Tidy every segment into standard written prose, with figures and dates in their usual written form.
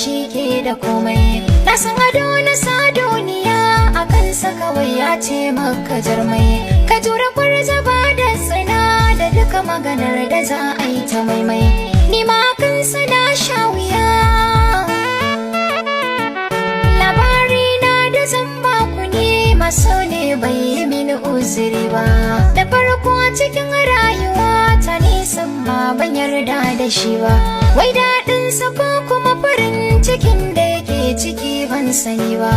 shi ke da komai. Na san ado na sa duniya a kansa kawai ya ce maka jarmai. Ka jura kwarza ba da tsina da duka maganar da za a yi ta maimai. Ni ma kansa na sha wuya. Labari na da zan ba ku ne maso ne bai yi mini uzuri ba. Da farko cikin rayuwa ta nisan ma ban yarda da shi ba. Wai daɗinsa ko kuma farin cikin da yake ciki ban sani ba.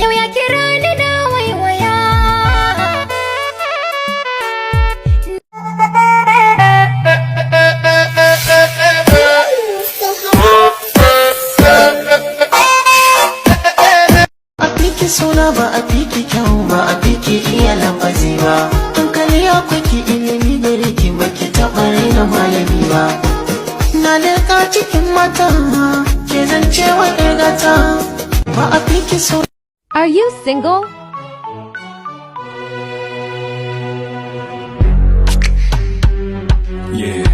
Yau ya kira ni na waiwaya. A fiki suna ba a fiki kyau ba a fiki iya lafazi ba. Hankali akwai ki ilimi gare ki baki taɓa raina malami ba. Na leka cikin mata ke zance wa irgata ba a fiki so. Are you single? Yeah.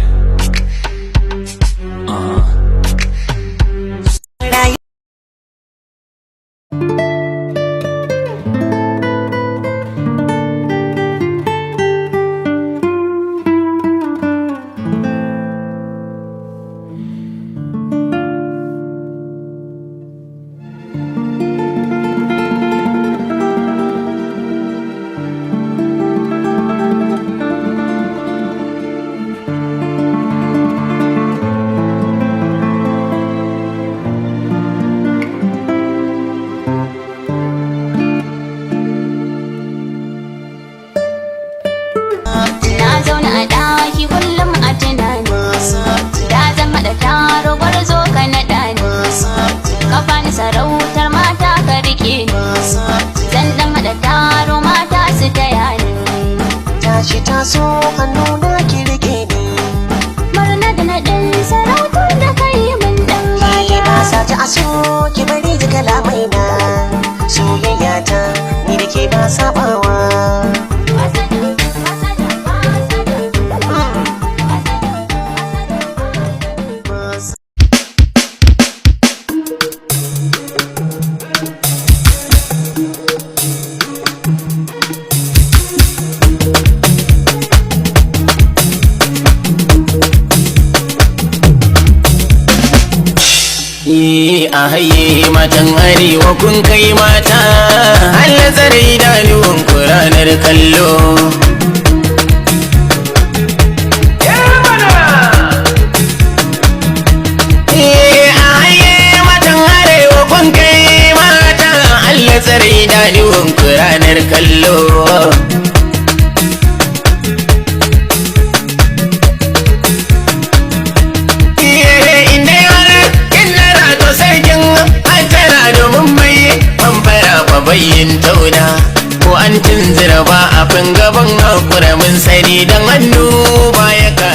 Sarautar mata ka rike ni, zan dan hada taro mata su taya ni. Tashi taso hannu na ki rike ni. Murna da naɗin sarautar da kai mun dan baya. Na saci aso ki bari ji kalamai na. Soyayya ta ni da ke ba sabawa. A haye matan arewa kun kai mata, Allah tsare idanuwan ku ranar kallo. A haye matan arewa kun kai mata, Allah tsare idanuwan ku ranar kallo. Bayyin tauna ko an tunzira ba a fin gaban hakura mun sani dan hannu baya ka